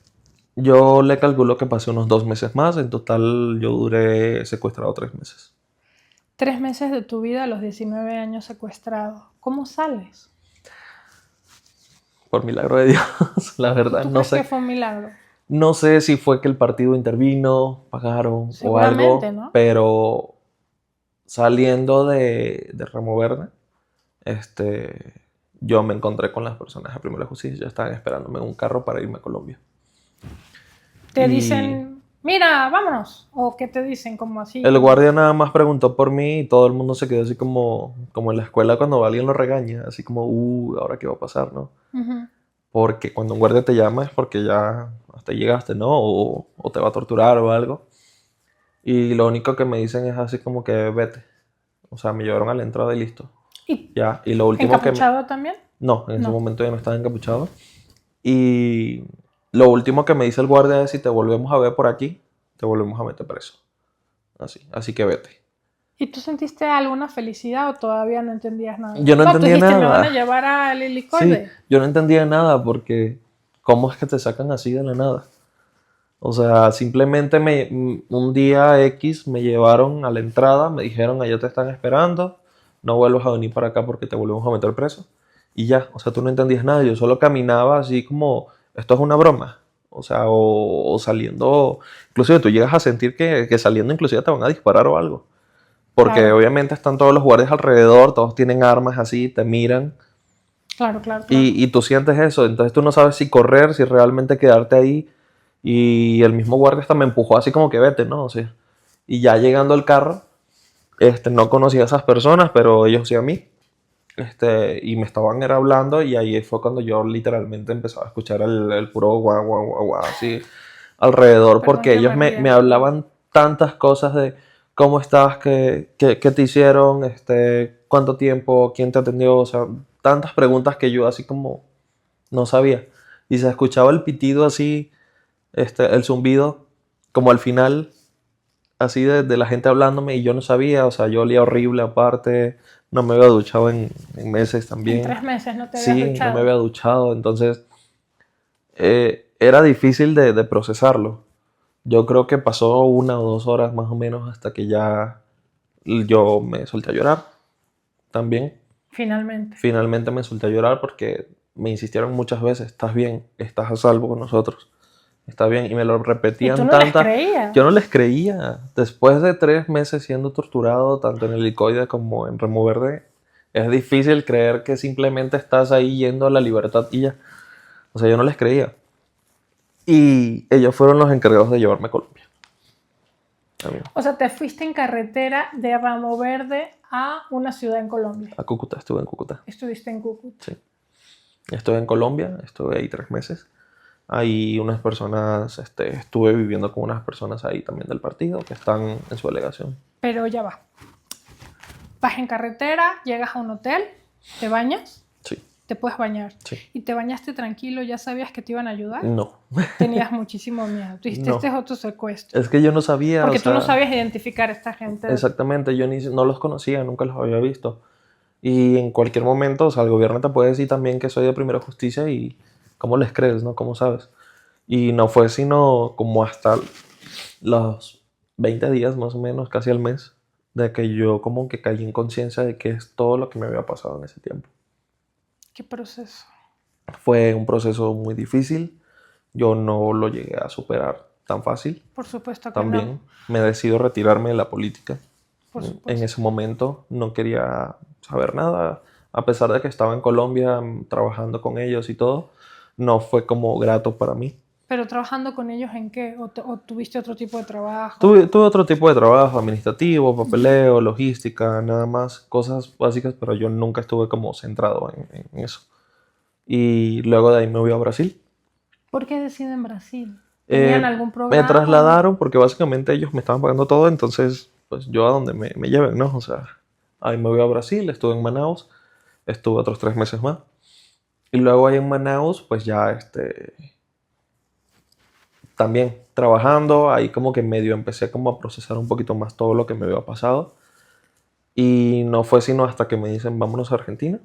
Yo le calculo que pasé unos 2 meses más. En total yo duré secuestrado 3 meses. 3 meses de tu vida a los 19 años secuestrado. ¿Cómo sales? Por milagro de Dios, la verdad. ¿Tú No crees sé. que fue un milagro? No sé si fue que el partido intervino, pagaron o algo, ¿no? Pero saliendo de Ramo Verde, yo me encontré con las personas de Primera Justicia, ya estaban esperándome en un carro para irme a Colombia. Te dicen, mira, vámonos, o ¿qué te dicen? Como así. El guardia nada más preguntó por mí y todo el mundo se quedó así como en la escuela cuando alguien lo regaña, así como, ¿ahora qué va a pasar, no? Uh-huh. Porque cuando un guardia te llama es porque ya hasta llegaste, ¿no? O te va a torturar o algo. Y lo único que me dicen es así como que vete. O sea, me llevaron a la entrada y listo. ¿Y ya. Y lo último encapuchado también? No, en ese momento ya no estaba encapuchado. Y lo último que me dice el guardia es: si te volvemos a ver por aquí, te volvemos a meter preso. Así que vete. ¿Y tú sentiste alguna felicidad o todavía no entendías nada? Yo no entendía nada. ¿Me van a llevar al helicóptero? Sí, yo no entendía nada porque ¿cómo es que te sacan así de la nada? O sea, simplemente un día X me llevaron a la entrada, me dijeron: allá te están esperando, no vuelvas a venir para acá porque te volvemos a meter preso. Y ya, o sea, tú no entendías nada, yo solo caminaba así como, esto es una broma. O sea, o saliendo, inclusive tú llegas a sentir que saliendo inclusive te van a disparar o algo. Porque obviamente están todos los guardias alrededor, todos tienen armas así, te miran. Claro, claro, claro. Y tú sientes eso, entonces tú no sabes si correr, si realmente quedarte ahí. Y el mismo guardia hasta me empujó así como que vete, ¿no? O sea, y ya llegando al carro, no conocía a esas personas, pero ellos sí a mí. Y me estaban era hablando y ahí fue cuando yo literalmente empezaba a escuchar el puro guau, guau, guau, guau, así alrededor, Perdón porque que ellos me me ría. hablaban tantas cosas de cómo estás, qué te hicieron, cuánto tiempo, quién te atendió, o sea, tantas preguntas que yo así como no sabía. Y se escuchaba el pitido así, el zumbido, como al final, así de la gente hablándome y yo no sabía, o sea, yo olía horrible aparte, no me había duchado en meses En también. 3 meses no te habías Sí, no me duchado. había duchado, entonces era difícil de procesarlo. Yo creo que pasó 1 o 2 horas más o menos hasta que ya yo me solté a llorar también. Finalmente. Finalmente me solté a llorar porque me insistieron muchas veces, estás bien, estás a salvo con nosotros, estás bien. Y me lo Y tú repetían no les tantas, creías. yo no les creía. Después de 3 meses siendo torturado, tanto en helicoide como en Remo Verde, es difícil creer que simplemente estás ahí yendo a la libertad y ya. O sea, yo no les creía. Y ellos fueron los encargados de llevarme a Colombia. A mí, O sea, te fuiste en carretera de Ramo Verde a una ciudad en Colombia. a Cúcuta, estuve en Cúcuta. Estuviste en Cúcuta. Sí. Estuve en Colombia, estuve ahí 3 meses. Ahí unas personas, estuve viviendo con unas personas ahí también del partido que están en su delegación. Pero ya va. Vas en carretera, llegas a un hotel, te bañas, Sí, te puedes bañar. sí. Y te bañaste tranquilo, ya sabías que te iban a ayudar. No, Tenías muchísimo miedo. Tú dijiste, no. este es otro secuestro. Es que yo no sabía, Porque o tú no sea, sabías identificar a esta gente. exactamente, yo no los conocía, nunca los había visto. Y en cualquier momento, o sea, el gobierno te puede decir también que soy de Primera Justicia y ¿cómo les crees, no? ¿Cómo sabes? Y no fue sino como hasta los 20 días más o menos, casi al mes, de que yo como que caí en conciencia de que es todo lo que me había pasado en ese tiempo. ¿Qué proceso? Fue un proceso muy difícil, yo no lo llegué a superar tan fácil. Por supuesto que También no. me decido retirarme de la política. Por En supuesto. ese momento no quería saber nada, a pesar de que estaba en Colombia trabajando con ellos y todo, no fue como grato para mí. Pero trabajando con ellos en qué? ¿O tuviste otro tipo de trabajo? Tuve otro tipo de trabajo, administrativo, papeleo, logística, nada más, cosas básicas, pero yo nunca estuve como centrado en eso. Y luego de ahí me voy a Brasil. ¿Por qué deciden Brasil? ¿Tenían algún Me programa? trasladaron porque básicamente ellos me estaban pagando todo, entonces pues yo a donde me lleven, ¿no? O sea, ahí me voy a Brasil, estuve en Manaus, estuve otros 3 meses más. Y luego ahí en Manaus, pues ya también trabajando, ahí como que medio empecé como a procesar un poquito más todo lo que me había pasado. Y no fue sino hasta que me dicen, vámonos a Argentina,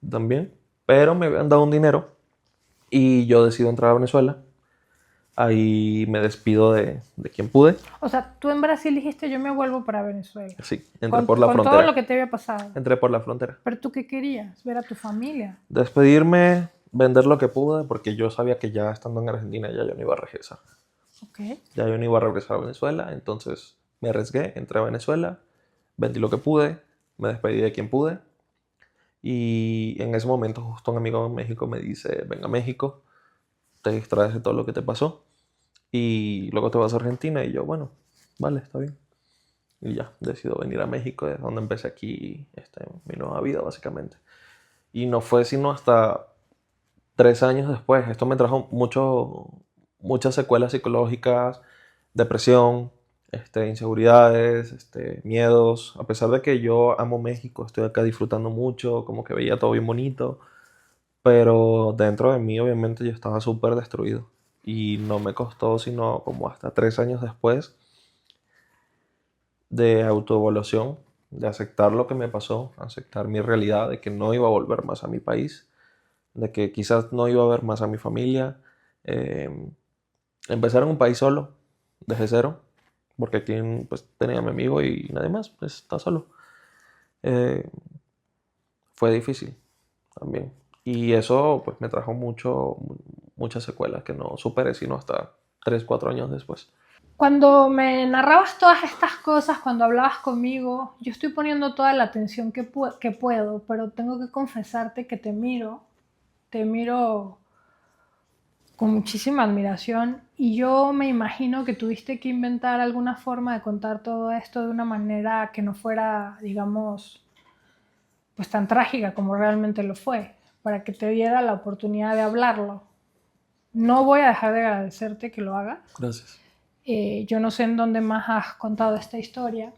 también. Pero me habían dado un dinero y yo decido entrar a Venezuela. Ahí me despido de quien pude. O sea, tú en Brasil dijiste, yo me vuelvo para Venezuela. Sí, entré Con, por la con todo frontera. lo que te había pasado. Entré por la frontera. Pero tú qué querías? Ver a tu familia. Despedirme, vender lo que pude, porque yo sabía que ya estando en Argentina ya yo no iba a regresar. Ok. Ya yo no iba a regresar a Venezuela, entonces me arriesgué, entré a Venezuela, vendí lo que pude, me despedí de quien pude. Y en ese momento justo un amigo en México me dice, ven a México, te distraes de todo lo que te pasó y luego te vas a Argentina. Y yo, bueno, vale, está bien. Y ya, decido venir a México, es donde empecé aquí mi nueva vida básicamente. Y no fue sino hasta 3 años después. Esto me trajo muchas secuelas psicológicas, depresión, inseguridades, miedos. A pesar de que yo amo México, estoy acá disfrutando mucho, como que veía todo bien bonito, pero dentro de mí obviamente yo estaba súper destruido. Y no me costó sino como hasta 3 años después de autoevaluación, de aceptar lo que me pasó, aceptar mi realidad, de que no iba a volver más a mi país, de que quizás no iba a ver más a mi familia. eh, Empezar en un país solo, desde cero, porque aquí pues, tenía a mi amigo y nadie más, pues está solo. Eh, Fue difícil también. Y eso pues me trajo muchas secuelas que no superé sino hasta 3 4 años después. Cuando me narrabas todas estas cosas, cuando hablabas conmigo, yo estoy poniendo toda la atención que puedo, pero tengo que confesarte que te miro con muchísima admiración y yo me imagino que tuviste que inventar alguna forma de contar todo esto de una manera que no fuera, digamos, pues tan trágica como realmente lo fue, para que te diera la oportunidad de hablarlo. No voy a dejar de agradecerte que lo hagas. Gracias. Yo no sé en dónde más has contado esta historia.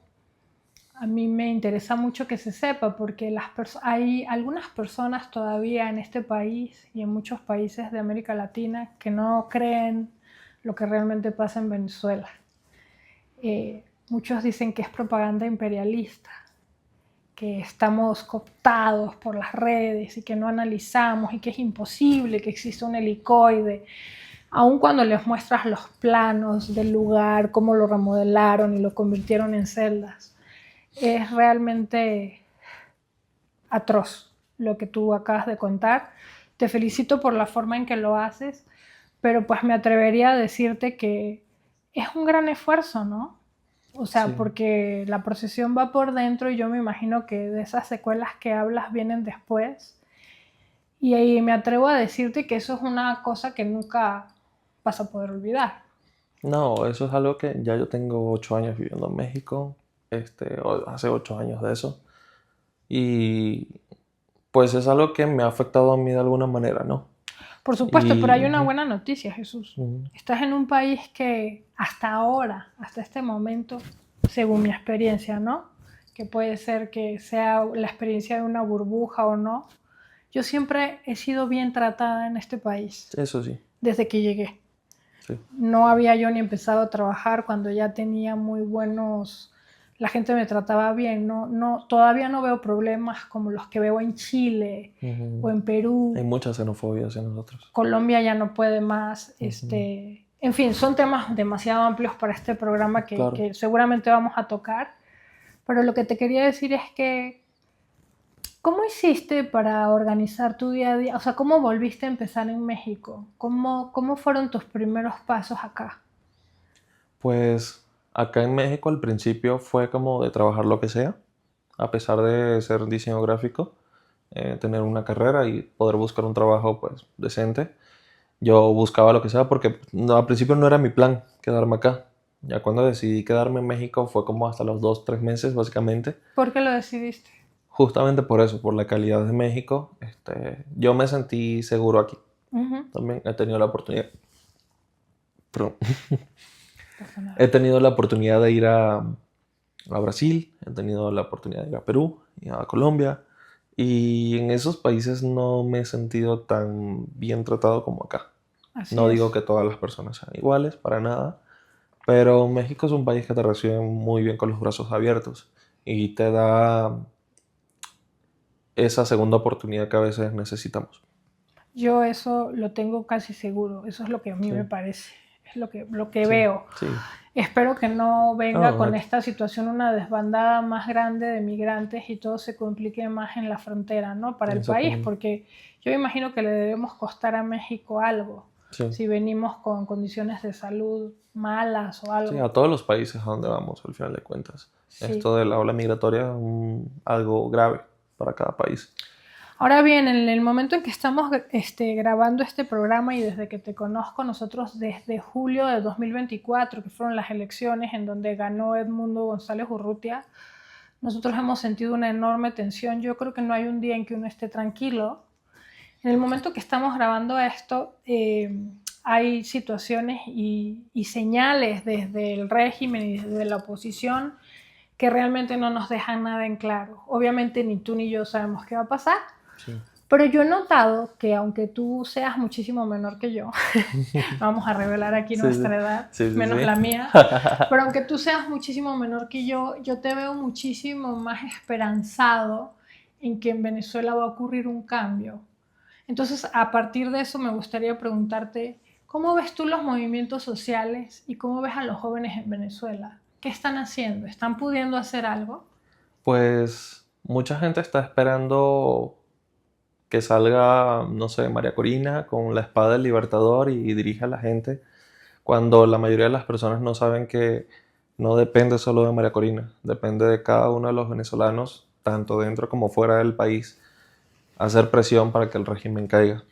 A mí me interesa mucho que se sepa porque hay algunas personas todavía en este país y en muchos países de América Latina que no creen lo que realmente pasa en Venezuela. Muchos dicen que es propaganda imperialista, que estamos cooptados por las redes y que no analizamos y que es imposible que exista un helicoide. Aun cuando les muestras los planos del lugar, cómo lo remodelaron y lo convirtieron en celdas, es realmente atroz lo que tú acabas de contar. Te felicito por la forma en que lo haces, pero pues me atrevería a decirte que es un gran esfuerzo, ¿no? O sea, Sí. porque la procesión va por dentro y yo me imagino que de esas secuelas que hablas vienen después. Y ahí me atrevo a decirte que eso es una cosa que nunca vas a poder olvidar. No, eso es algo que ya yo tengo 8 años viviendo en México, hace 8 años de eso, y pues es algo que me ha afectado a mí de alguna manera, ¿no? Por supuesto, pero Y hay una buena noticia, Jesús. ujú, Estás en un país que hasta ahora, hasta este momento, según mi experiencia, ¿no? Que puede ser que sea la experiencia de una burbuja o no. Yo siempre he sido bien tratada en este país, eso sí, desde que llegué. sí, No había yo ni empezado a trabajar cuando ya tenía muy buenos... La gente me trataba bien, todavía no veo problemas como los que veo en Chile o ujú. en Perú. Hay mucha xenofobia hacia nosotros. Colombia ya no puede más. Ujú, En fin, son temas demasiado amplios para este programa claro, que seguramente vamos a tocar. Pero lo que te quería decir es que, ¿cómo hiciste para organizar tu día a día? O sea, ¿cómo volviste a empezar en México? ¿Cómo fueron tus primeros pasos acá? pues acá en México al principio fue como de trabajar lo que sea, a pesar de ser diseño gráfico, tener una carrera y poder buscar un trabajo pues decente. Yo buscaba lo que sea porque no, al principio no era mi plan quedarme acá. Ya cuando decidí quedarme en México fue como hasta los 2, 3 meses básicamente. ¿Por qué lo decidiste? Justamente por eso, por la calidad de México, yo me sentí seguro aquí. Ujú. También he tenido la oportunidad, perdón, Pasa nada. he tenido la oportunidad de ir a Brasil, he tenido la oportunidad de ir a Perú y a Colombia. Y en esos países no me he sentido tan bien tratado como acá. Así No digo es. que todas las personas sean iguales, para nada. Pero México es un país que te recibe muy bien con los brazos abiertos y te da esa segunda oportunidad que a veces necesitamos. Yo eso lo tengo casi seguro. Eso es lo que a mí me Sí, parece. Es lo que sí, veo. sí. Espero que no venga No, con esta situación una desbandada más grande de migrantes y todo se complique más en la frontera, ¿no? Para el país, exactamente. porque yo imagino que le debemos costar a México algo Sí, si venimos con condiciones de salud malas o sí, algo. a todos los países a donde vamos, al final de cuentas. Sí. Esto de la ola migratoria es algo grave para cada país. Ahora bien, en el momento en que estamos grabando este programa y desde que te conozco, nosotros desde julio de 2024, que fueron las elecciones en donde ganó Edmundo González Urrutia, nosotros hemos sentido una enorme tensión. Yo creo que no hay un día en que uno esté tranquilo. En el momento que estamos grabando esto, hay situaciones y señales desde el régimen y desde la oposición que realmente no nos dejan nada en claro. Obviamente ni tú ni yo sabemos qué va a pasar, Sí. pero yo he notado que aunque tú seas muchísimo menor que yo, vamos a revelar aquí Sí, sí, nuestra edad, sí, sí, menos sí. la mía, pero aunque tú seas muchísimo menor que yo te veo muchísimo más esperanzado en que en Venezuela va a ocurrir un cambio. Entonces, a partir de eso me gustaría preguntarte, ¿cómo ves tú los movimientos sociales y cómo ves a los jóvenes en Venezuela? ¿Qué están haciendo? ¿Están pudiendo hacer algo? Pues mucha gente está esperando que salga, no sé, María Corina con la espada del Libertador y dirija a la gente cuando la mayoría de las personas no saben que no depende solo de María Corina, depende de cada uno de los venezolanos, tanto dentro como fuera del país, hacer presión para que el régimen caiga.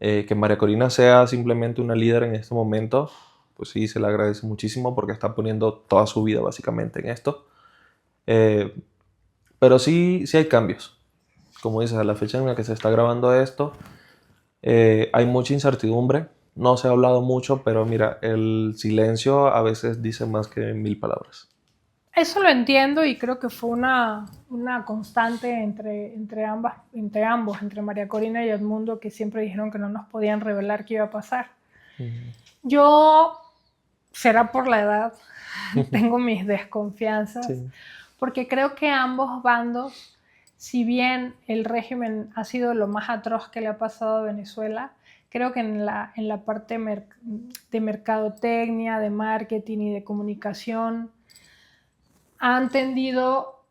Que María Corina sea simplemente una líder en este momento, pues sí, se le agradece muchísimo porque está poniendo toda su vida básicamente en esto. Eh, pero sí, sí hay cambios. Como dices, a la fecha en la que se está grabando esto, hay mucha incertidumbre. No se ha hablado mucho, pero mira, el silencio a veces dice más que 1000 palabras. Eso lo entiendo y creo que fue una constante entre ambos, entre María Corina y Edmundo, que siempre dijeron que no nos podían revelar qué iba a pasar. Yo, será por la edad, tengo mis desconfianzas, Sí. porque creo que ambos bandos, si bien el régimen ha sido lo más atroz que le ha pasado a Venezuela, creo que en la parte de mercadotecnia, de marketing y de comunicación, han tendido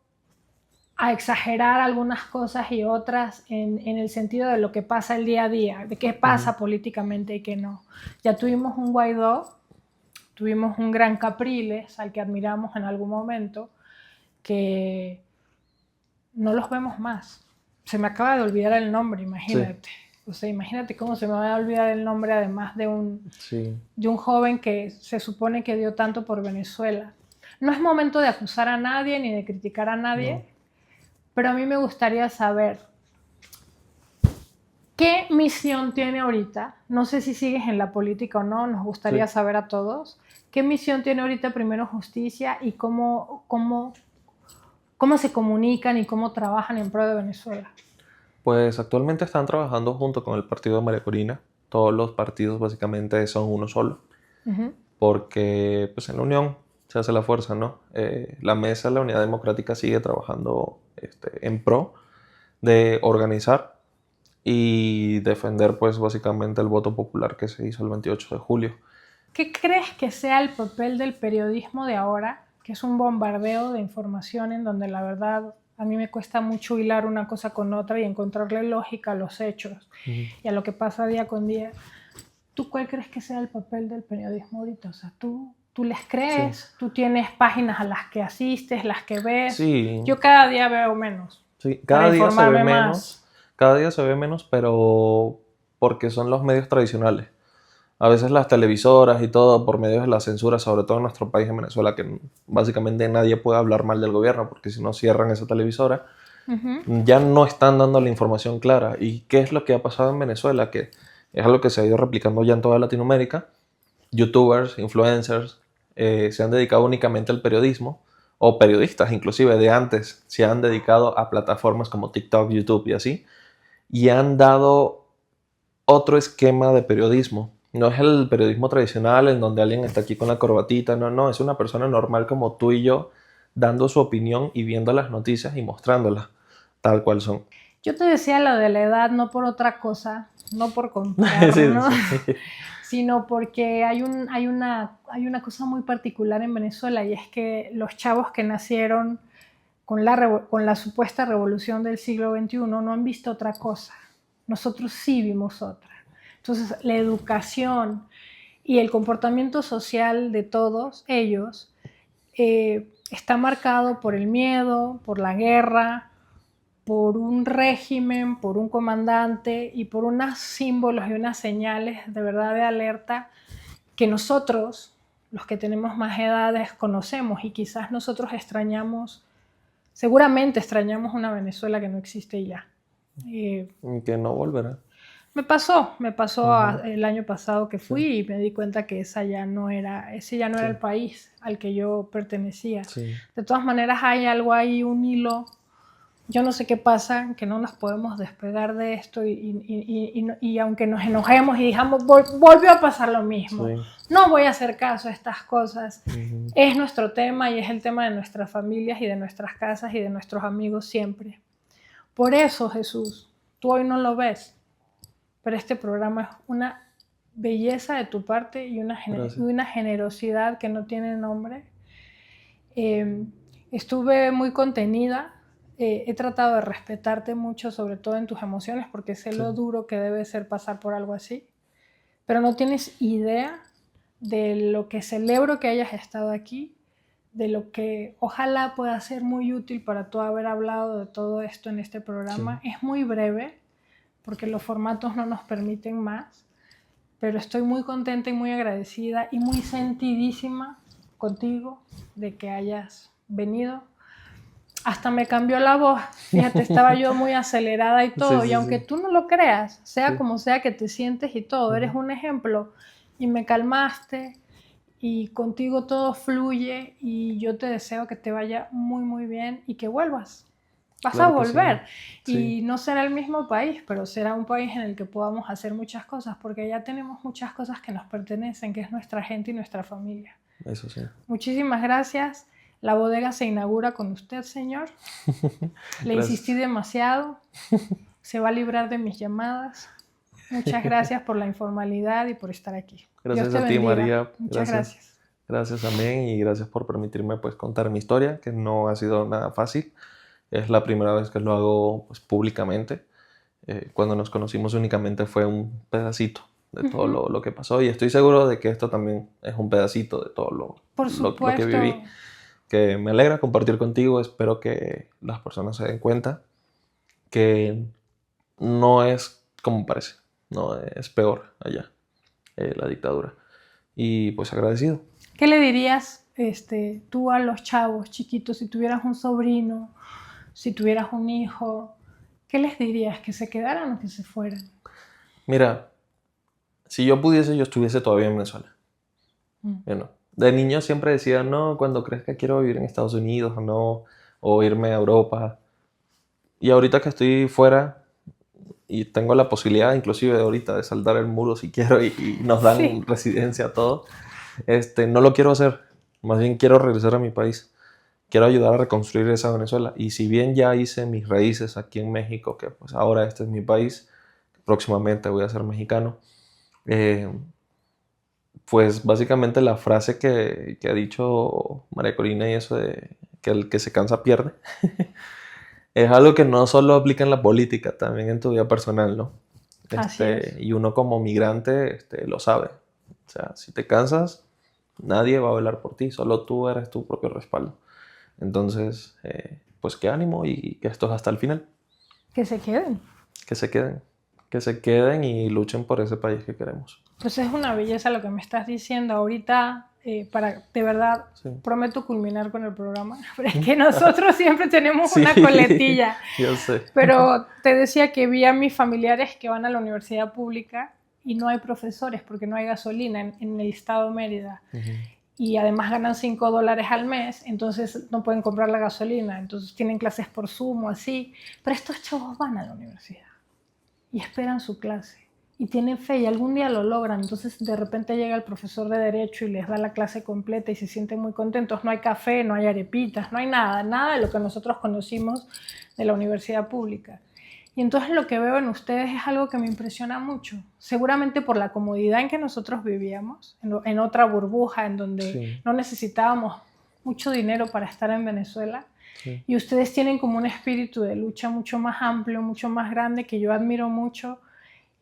a exagerar algunas cosas y otras en el sentido de lo que pasa el día a día, de qué pasa políticamente y qué no. Ya tuvimos un Guaidó, tuvimos un gran Capriles, al que admiramos en algún momento, que no los vemos más. Se me acaba de olvidar el nombre, imagínate. Sí. O sea, imagínate cómo se me va a olvidar el nombre, además de un joven que se supone que dio tanto por Venezuela. No es momento de acusar a nadie ni de criticar a nadie, pero a mí me gustaría saber qué misión tiene ahorita. No sé si sigues en la política o no, nos gustaría saber a todos. ¿Qué misión tiene ahorita Primero Justicia y cómo se comunican y cómo trabajan en pro de Venezuela? Pues actualmente están trabajando junto con el partido de María Corina. Todos los partidos básicamente son uno solo. Porque pues en la unión se hace la fuerza, ¿no? La mesa de la Unidad Democrática sigue trabajando en pro de organizar y defender pues básicamente el voto popular que se hizo el 28 de julio. ¿Qué crees que sea el papel del periodismo de ahora, que es un bombardeo de información en donde la verdad a mí me cuesta mucho hilar una cosa con otra y encontrarle lógica a los hechos y a lo que pasa día con día? ¿Tú cuál crees que sea el papel del periodismo ahorita? O sea, ¿tú les crees? Sí. ¿Tú tienes páginas a las que asistes, las que ves? Sí. Yo cada día veo menos. Sí, cada día se ve menos. Cada día se ve menos, pero porque son los medios tradicionales. A veces las televisoras y todo por medio de la censura, sobre todo en nuestro país, en Venezuela, que básicamente nadie puede hablar mal del gobierno porque si no cierran esa televisora, ya no están dando la información clara. ¿Y qué es lo que ha pasado en Venezuela? Que es algo que se ha ido replicando ya en toda Latinoamérica. Youtubers, influencers, se han dedicado únicamente al periodismo, o periodistas inclusive de antes se han dedicado a plataformas como TikTok, YouTube y así, y han dado otro esquema de periodismo. No es el periodismo tradicional en donde alguien está aquí con la corbatita, no, es una persona normal como tú y yo, dando su opinión y viendo las noticias y mostrándolas tal cual son. Yo te decía lo de la edad no por otra cosa, no por contar, sí, ¿no? Sí. Sino porque hay una cosa muy particular en Venezuela y es que los chavos que nacieron con la supuesta revolución del siglo XXI no han visto otra cosa. Nosotros sí vimos otra. Entonces, la educación y el comportamiento social de todos ellos está marcado por el miedo, por la guerra, por un régimen, por un comandante y por unos símbolos y unas señales de verdad de alerta que nosotros, los que tenemos más edades, conocemos y quizás nosotros seguramente extrañamos una Venezuela que no existe ya. Que no volverá. Me pasó el año pasado que fui y me di cuenta que ese ya no era el país al que yo pertenecía. Sí. De todas maneras hay algo ahí, un hilo. Yo no sé qué pasa, que no nos podemos despegar de esto y aunque nos enojemos y digamos, volvió a pasar lo mismo. Sí. No voy a hacer caso a estas cosas. Es nuestro tema y es el tema de nuestras familias y de nuestras casas y de nuestros amigos siempre. Por eso, Jesús, tú hoy no lo ves, pero este programa es una belleza de tu parte y una generosidad que no tiene nombre. Estuve muy contenida. He tratado de respetarte mucho, sobre todo en tus emociones, porque sé lo duro que debe ser pasar por algo así. Pero no tienes idea de lo que celebro que hayas estado aquí, de lo que ojalá pueda ser muy útil para tú haber hablado de todo esto en este programa. Sí. Es muy breve, porque los formatos no nos permiten más, pero estoy muy contenta y muy agradecida y muy sentidísima contigo de que hayas venido. Hasta me cambió la voz, fíjate, estaba yo muy acelerada y todo, sí, y aunque tú no lo creas, sea como sea que te sientes y todo, eres un ejemplo, y me calmaste, y contigo todo fluye, y yo te deseo que te vaya muy, muy bien, y que vuelvas. Vas a volver, y no será el mismo país, pero será un país en el que podamos hacer muchas cosas, porque ya tenemos muchas cosas que nos pertenecen, que es nuestra gente y nuestra familia. Eso sí. Muchísimas gracias. La bodega se inaugura con usted, señor. Le insistí demasiado. Se va a librar de mis llamadas. Muchas gracias por la informalidad y por estar aquí. Gracias a ti, María. Muchas gracias. Gracias también y gracias por permitirme pues, contar mi historia, que no ha sido nada fácil. Es la primera vez que lo hago pues, públicamente. Cuando nos conocimos únicamente fue un pedacito de todo lo que pasó y estoy seguro de que esto también es un pedacito de todo lo que viví. Que me alegra compartir contigo. Espero que las personas se den cuenta que no es como parece, no es peor allá, la dictadura. Y pues agradecido. ¿Qué le dirías tú a los chavos chiquitos si tuvieras un sobrino, si tuvieras un hijo? ¿Qué les dirías? ¿Que se quedaran o que se fueran? Mira, si yo pudiese, yo estuviese todavía en Venezuela. Bueno, de niño siempre decía, no, cuando crezca quiero vivir en Estados Unidos o no, o irme a Europa. Y ahorita que estoy fuera y tengo la posibilidad inclusive de ahorita de saltar el muro si quiero y nos dan residencia a todo, no lo quiero hacer. Más bien quiero regresar a mi país. Quiero ayudar a reconstruir esa Venezuela. Y si bien ya hice mis raíces aquí en México, que pues ahora este es mi país, próximamente voy a ser mexicano, pues básicamente la frase que ha dicho María Corina y eso de que el que se cansa pierde, es algo que no solo aplica en la política, también en tu vida personal, ¿no? Así es. Y uno como migrante lo sabe. O sea, si te cansas, nadie va a velar por ti, solo tú eres tu propio respaldo. Entonces, pues qué ánimo y que esto es hasta el final. Que se queden. Que se queden. Que se queden y luchen por ese país que queremos. Pues es una belleza lo que me estás diciendo ahorita. De verdad, prometo culminar con el programa. Pero es que nosotros siempre tenemos una coletilla. Yo sé. Pero te decía que vi a mis familiares que van a la universidad pública y no hay profesores porque no hay gasolina en el estado Mérida. Y además ganan $5 al mes, entonces no pueden comprar la gasolina, entonces tienen clases por Zoom o así. Pero estos chavos van a la universidad y esperan su clase y tienen fe y algún día lo logran. Entonces de repente llega el profesor de Derecho y les da la clase completa y se sienten muy contentos. No hay café, no hay arepitas, no hay nada de lo que nosotros conocimos de la universidad pública. Y entonces lo que veo en ustedes es algo que me impresiona mucho. Seguramente por la comodidad en que nosotros vivíamos, en otra burbuja, en donde no necesitábamos mucho dinero para estar en Venezuela. Sí. Y ustedes tienen como un espíritu de lucha mucho más amplio, mucho más grande, que yo admiro mucho.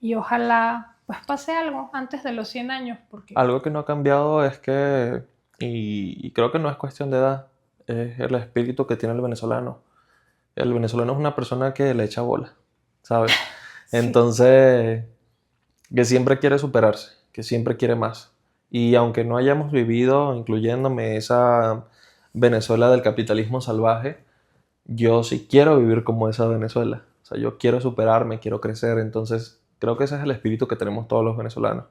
Y ojalá pues pase algo antes de los 100 años. Porque... Algo que no ha cambiado es que, y creo que no es cuestión de edad, es el espíritu que tiene el venezolano. El venezolano es una persona que le echa bola, ¿sabes? Sí. Entonces, que siempre quiere superarse, que siempre quiere más. Y aunque no hayamos vivido, incluyéndome, esa Venezuela del capitalismo salvaje, yo sí quiero vivir como esa Venezuela. O sea, yo quiero superarme, quiero crecer. Entonces, creo que ese es el espíritu que tenemos todos los venezolanos.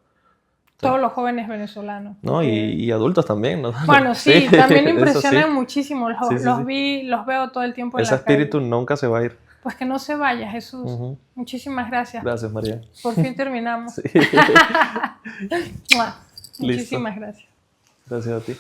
Todos los jóvenes venezolanos. No, porque... y adultos también, ¿no? Bueno, sí, también impresionan muchísimo. Los veo todo el tiempo en la calle. Ese espíritu nunca se va a ir. Pues que no se vaya, Jesús. Muchísimas gracias. Gracias, María. Por fin terminamos. Sí. Muchísimas gracias. Gracias a ti.